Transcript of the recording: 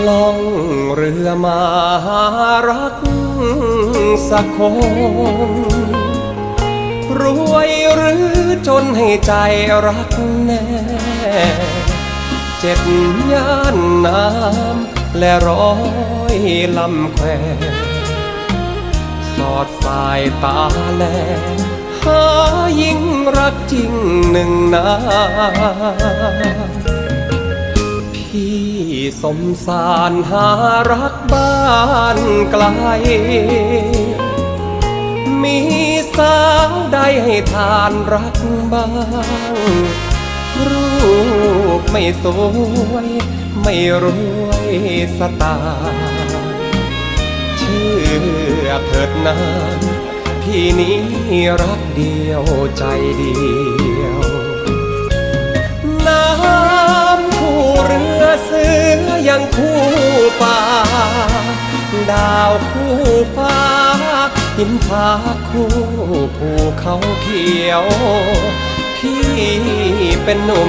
ล่องเรือมาหารักสักคนรวยหรือจนให้ใจรักแน่7 ย่านน้ำและ100 ลำแควสอดสายตาแลหายิ่งรักจริง1 นาพี่สมสารหารักบ้านไกลมีสาวใดให้ทานรักบ้างรูปไม่สวยไม่รวยสตาเชื่อเถิดนานพี่นี้รักเดียวใจเดียวน้ำคู่เรือเสือยังคู่ป่าดาวคู่ฟ้าหินผาคู่ภูเขาเขียวพี่เป็นหนุ่ม